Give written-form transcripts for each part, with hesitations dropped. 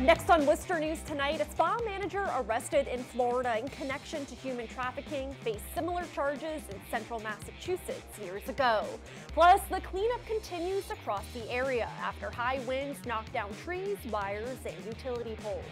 Next on Worcester News tonight, a spa manager arrested in Florida in connection to human trafficking faced similar charges in central Massachusetts years ago. Plus, the cleanup continues across the area after high winds knocked down trees, wires, and utility poles.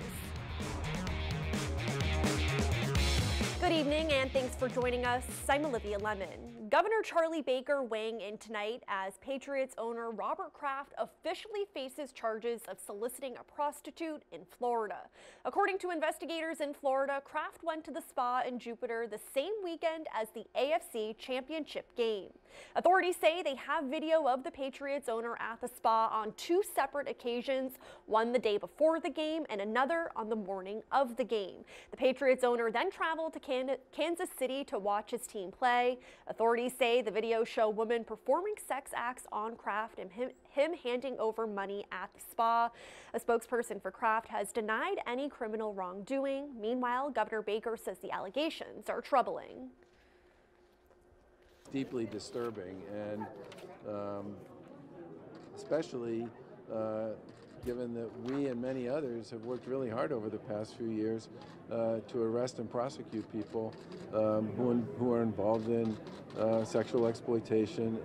Good evening and thanks for joining us. I'm Olivia Lemon. Governor Charlie Baker weighing in tonight as Patriots owner Robert Kraft officially faces charges of soliciting a prostitute in Florida. According to investigators in Florida, Kraft went to the spa in Jupiter the same weekend as the AFC Championship game. Authorities say they have video of the Patriots owner at the spa on two separate occasions, one the day before the game and another on the morning of the game. The Patriots owner then traveled to Kansas City to watch his team play. Authorities say the videos show women performing sex acts on Kraft and him handing over money at the spa. A spokesperson for Kraft has denied any criminal wrongdoing. Meanwhile, Governor Baker says the allegations are troubling. Deeply disturbing, and especially given that we and many others have worked really hard over the past few years to arrest and prosecute people who are involved in sexual exploitation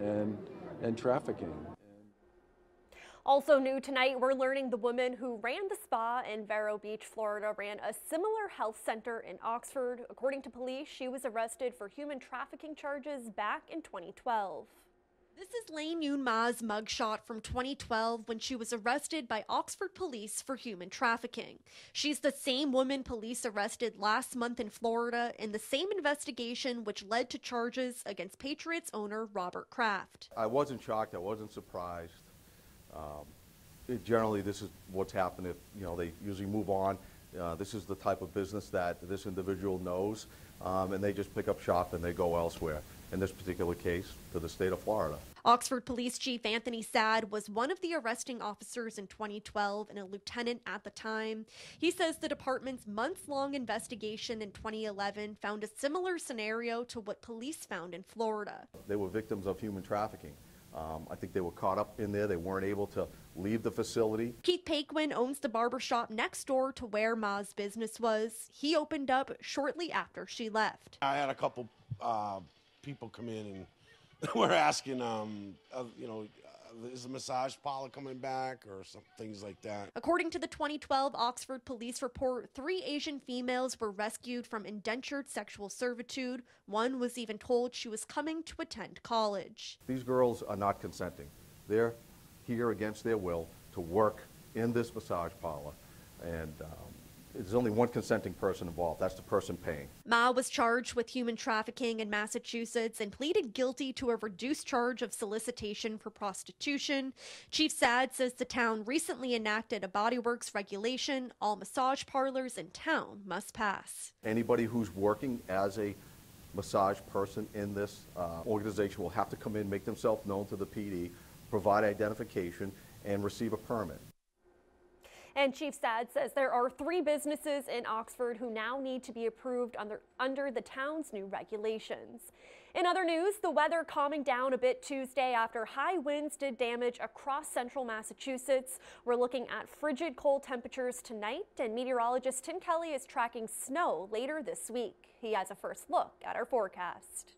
and trafficking. Also new tonight, we're learning the woman who ran the spa in Vero Beach, Florida, ran a similar health center in Oxford. According to police, she was arrested for human trafficking charges back in 2012. This is Lane Yoon Ma's mugshot from 2012 when she was arrested by Oxford police for human trafficking. She's the same woman police arrested last month in Florida in the same investigation which led to charges against Patriots owner Robert Kraft. I wasn't shocked. I wasn't surprised. Generally, this is what's happened. If they usually move on. This is the type of business that this individual knows, and they just pick up shop and they go elsewhere. In this particular case, to the state of Florida. Oxford Police Chief Anthony Saad was one of the arresting officers in 2012 and a lieutenant at the time. He says the department's months-long investigation in 2011 found a similar scenario to what police found in Florida. They were victims of human trafficking. I think they were caught up in there. They weren't able to leave the facility. Keith Paquin owns the barbershop next door to where Ma's business was. He opened up shortly after she left. I had a couple people come in and we're asking, is the massage parlor coming back or some things like that. According to the 2012 Oxford police report, 3 Asian females were rescued from indentured sexual servitude. One was even told she was coming to attend college. These girls are not consenting. They're here against their will to work in this massage parlor, and there's only one consenting person involved. That's the person paying. Ma was charged with human trafficking in Massachusetts and pleaded guilty to a reduced charge of solicitation for prostitution. Chief Saad says the town recently enacted a bodyworks regulation. All massage parlors in town must pass. Anybody who's working as a massage person in this organization will have to come in, make themselves known to the PD, provide identification, and receive a permit. And Chief Saad says there are 3 businesses in Oxford who now need to be approved under the town's new regulations. In other news, the weather calming down a bit Tuesday after high winds did damage across central Massachusetts. We're looking at frigid cold temperatures tonight, and meteorologist Tim Kelly is tracking snow later this week. He has a first look at our forecast.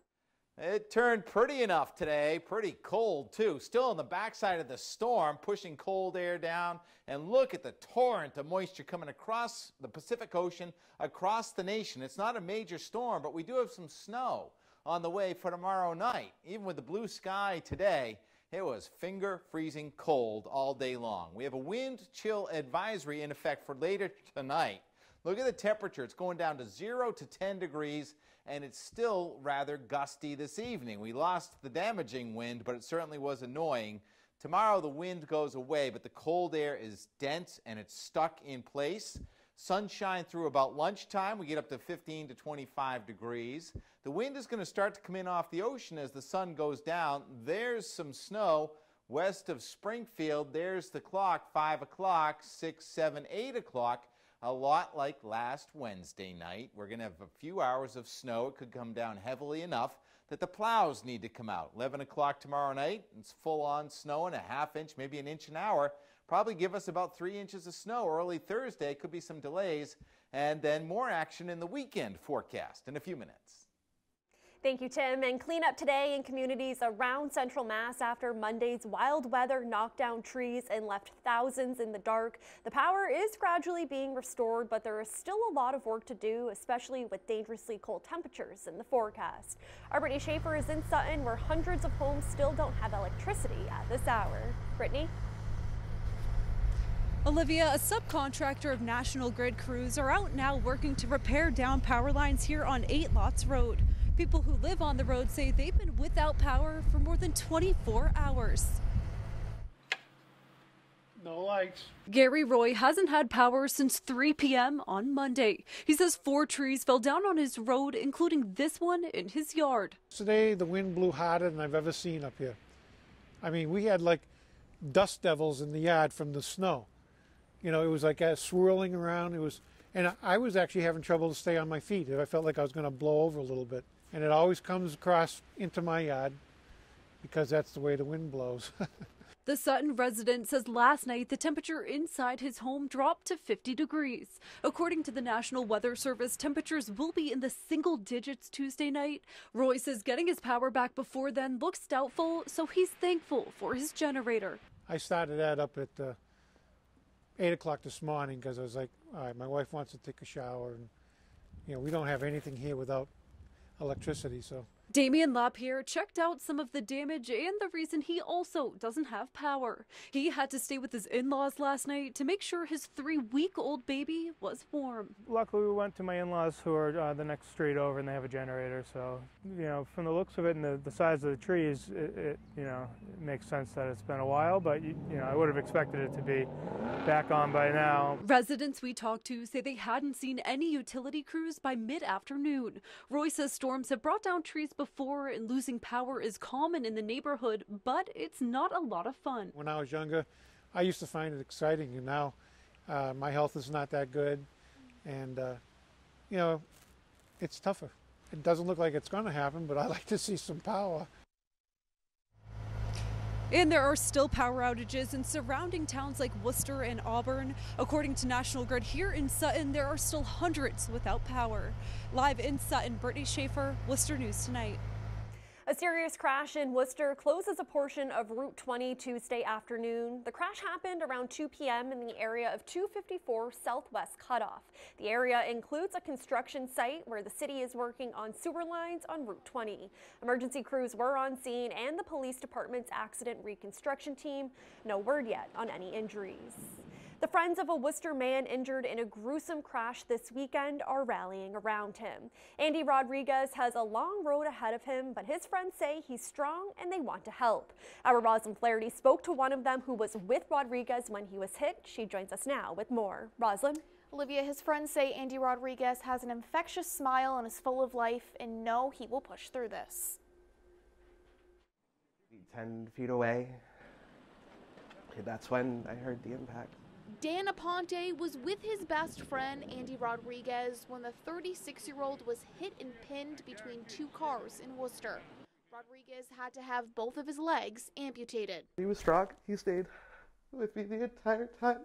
It turned pretty enough today, pretty cold too. Still on the backside of the storm, pushing cold air down. And look at the torrent of moisture coming across the Pacific Ocean, across the nation. It's not a major storm, but we do have some snow on the way for tomorrow night. Even with the blue sky today, it was finger-freezing cold all day long. We have a wind chill advisory in effect for later tonight. Look at the temperature. It's going down to 0 to 10 degrees. And it's still rather gusty this evening. We lost the damaging wind, but it certainly was annoying. Tomorrow the wind goes away, but the cold air is dense and it's stuck in place. Sunshine through about lunchtime. We get up to 15 to 25 degrees. The wind is going to start to come in off the ocean as the sun goes down. There's some snow west of Springfield. There's the clock, 5 o'clock, 6, 7, 8 o'clock. A lot like last Wednesday night. We're going to have a few hours of snow. It could come down heavily enough that the plows need to come out. 11 o'clock tomorrow night, it's full-on snow and a half inch, maybe an inch an hour. Probably give us about 3 inches of snow early Thursday. Could be some delays. And then more action in the weekend forecast in a few minutes. Thank you, Tim. And clean up today in communities around Central Mass after Monday's wild weather knocked down trees and left thousands in the dark. The power is gradually being restored, but there is still a lot of work to do, especially with dangerously cold temperatures in the forecast. Our Brittany Schaefer is in Sutton, where hundreds of homes still don't have electricity at this hour. Brittany? Olivia, a subcontractor of National Grid crews, are out now working to repair down power lines here on 8 Lots Road. People who live on the road say they've been without power for more than 24 hours. No lights. Gary Roy hasn't had power since 3 p.m. on Monday. He says 4 trees fell down on his road, including this one in his yard. Today the wind blew harder than I've ever seen up here. I mean, we had like dust devils in the yard from the snow. You know, it was like swirling around. And I was actually having trouble to stay on my feet. I felt like I was going to blow over a little bit. And it always comes across into my yard because that's the way the wind blows. The Sutton resident says last night the temperature inside his home dropped to 50 degrees. According to the National Weather Service, temperatures will be in the single digits Tuesday night. Roy says getting his power back before then looks doubtful, so he's thankful for his generator. I started that up at 8 o'clock this morning because I was like, all right, my wife wants to take a shower. And, you know, we don't have anything here without electricity, so. Damian Lapierre checked out some of the damage and the reason he also doesn't have power. He had to stay with his in-laws last night to make sure his 3-week-old baby was warm. Luckily, we went to my in-laws who are the next street over, and they have a generator. So, you know, from the looks of it and the size of the trees, it makes sense that it's been a while. But you know, I would have expected it to be back on by now. Residents we talked to say they hadn't seen any utility crews by mid-afternoon. Roy says storms have brought down trees before, and losing power is common in the neighborhood, but it's not a lot of fun. When I was younger, I used to find it exciting, and now my health is not that good, and you know, it's tougher. It doesn't look like it's going to happen, but I like to see some power. And there are still power outages in surrounding towns like Worcester and Auburn. According to National Grid, here in Sutton, there are still hundreds without power. Live in Sutton, Brittany Schaefer, Worcester News Tonight. A serious crash in Worcester closes a portion of Route 20 Tuesday afternoon. The crash happened around 2 p.m. in the area of 254 Southwest Cutoff. The area includes a construction site where the city is working on sewer lines on Route 20. Emergency crews were on scene and the police department's accident reconstruction team. No word yet on any injuries. The friends of a Worcester man injured in a gruesome crash this weekend are rallying around him. Andy Rodriguez has a long road ahead of him, but his friends say he's strong and they want to help. Our Roslyn Flaherty spoke to one of them who was with Rodriguez when he was hit. She joins us now with more. Roslyn? Olivia, his friends say Andy Rodriguez has an infectious smile and is full of life, and know he will push through this. 10 feet away, that's when I heard the impact. Dan Aponte was with his best friend, Andy Rodriguez, when the 36-year-old was hit and pinned between 2 cars in Worcester. Rodriguez had to have both of his legs amputated. He was strong. He stayed with me the entire time.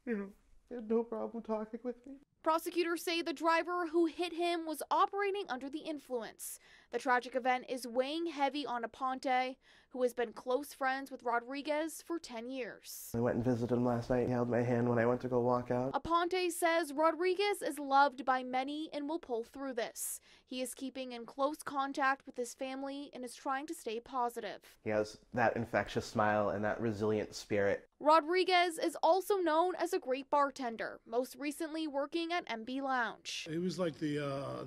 You know, he had no problem talking with me. Prosecutors say the driver who hit him was operating under the influence. The tragic event is weighing heavy on Aponte, who has been close friends with Rodriguez for 10 years. I went and visited him last night. He held my hand when I went to go walk out. Aponte says Rodriguez is loved by many and will pull through this. He is keeping in close contact with his family and is trying to stay positive. He has that infectious smile and that resilient spirit. Rodriguez is also known as a great bartender, most recently working at MB Lounge. He was like the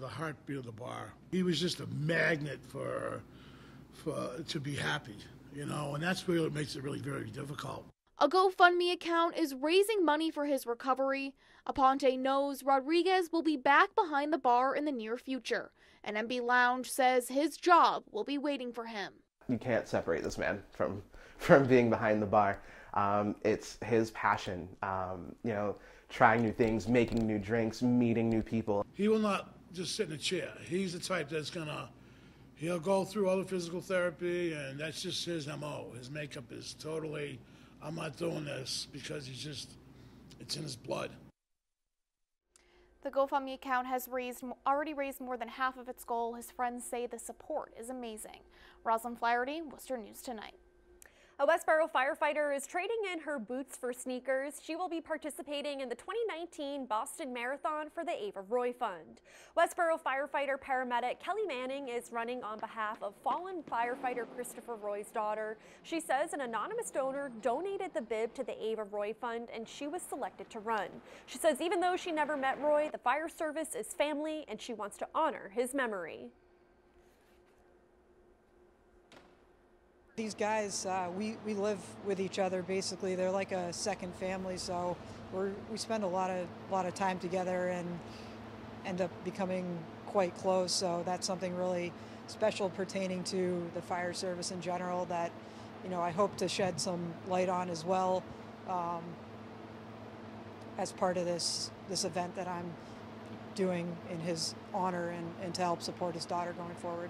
heartbeat of the bar. He was just a magnet for to be happy, you know, and that's really what makes it really very difficult. A GoFundMe account is raising money for his recovery. Aponte knows Rodriguez will be back behind the bar in the near future, and MB Lounge says his job will be waiting for him. You can't separate this man from being behind the bar. It's his passion, you know, trying new things, making new drinks, meeting new people. He will not just sit in a chair. He's the type that's He'll go through all the physical therapy, and that's just his MO. His makeup is totally, I'm not doing this, because it's in his blood. The GoFundMe account has already raised more than half of its goal. His friends say the support is amazing. Rosalind Flaherty, Worcester News Tonight. A Westborough firefighter is trading in her boots for sneakers. She will be participating in the 2019 Boston Marathon for the Ava Roy Fund. Westborough firefighter paramedic Kelly Manning is running on behalf of fallen firefighter Christopher Roy's daughter. She says an anonymous donor donated the bib to the Ava Roy Fund and she was selected to run. She says even though she never met Roy, the fire service is family and she wants to honor his memory. These guys, we live with each other basically. They're like a second family, so we spend a lot of time together and end up becoming quite close. So that's something really special pertaining to the fire service in general that, you know, I hope to shed some light on as well as part of this event that I'm doing in his honor and to help support his daughter going forward.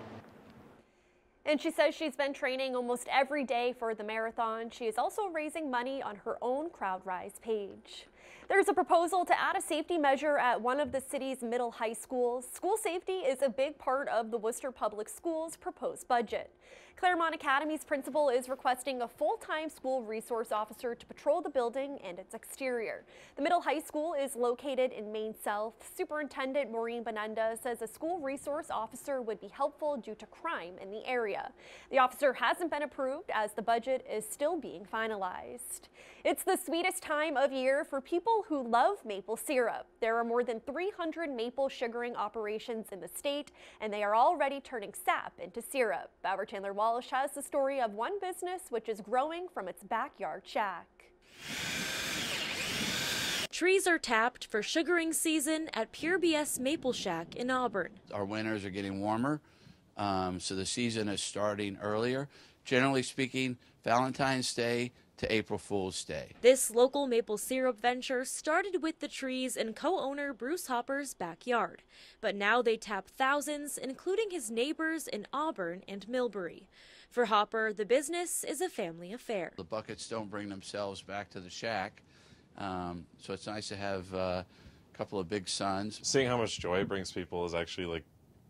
And she says she's been training almost every day for the marathon. She is also raising money on her own CrowdRise page. There's a proposal to add a safety measure at one of the city's middle high schools. School safety is a big part of the Worcester Public Schools' proposed budget. Claremont Academy's principal is requesting a full-time school resource officer to patrol the building and its exterior. The middle high school is located in Main South. Superintendent Maureen Benenda says a school resource officer would be helpful due to crime in the area. The officer hasn't been approved as the budget is still being finalized. It's the sweetest time of year for people who love maple syrup. There are more than 300 maple sugaring operations in the state, and they are already turning sap into syrup. Bauer Chandler Walsh has the story of one business which is growing from its backyard shack. Trees are tapped for sugaring season at Pure BS Maple Shack in Auburn. Our winters are getting warmer, so the season is starting earlier. Generally speaking, Valentine's Day to April Fool's Day. This local maple syrup venture started with the trees in co-owner Bruce Hopper's backyard, but now they tap thousands, including his neighbors in Auburn and Millbury. For Hopper, the business is a family affair. The buckets don't bring themselves back to the shack, so it's nice to have a couple of big sons. Seeing how much joy it brings people is actually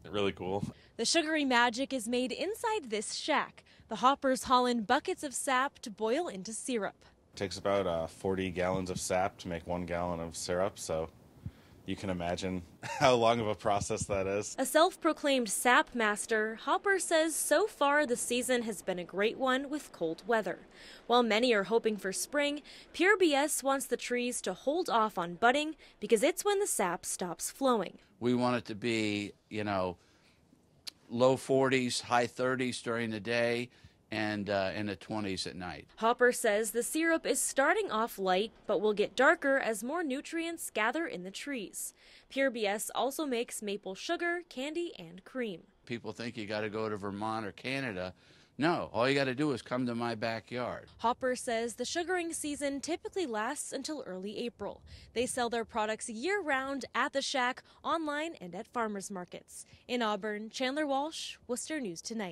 really cool. The sugary magic is made inside this shack. The Hoppers haul in buckets of sap to boil into syrup. It takes about 40 gallons of sap to make 1 gallon of syrup, so you can imagine how long of a process that is. A self-proclaimed sap master, Hopper says so far the season has been a great one with cold weather. While many are hoping for spring, Pure BS wants the trees to hold off on budding because it's when the sap stops flowing. We want it to be, you know, low 40s, high 30s during the day, and in the 20s at night. Hopper says the syrup is starting off light, but will get darker as more nutrients gather in the trees. Pure BS also makes maple sugar, candy, and cream. People think you got to go to Vermont or Canada. No, all you got to do is come to my backyard. Hopper says the sugaring season typically lasts until early April. They sell their products year-round at the shack, online, and at farmers markets. In Auburn, Chandler Walsh, Worcester News Tonight.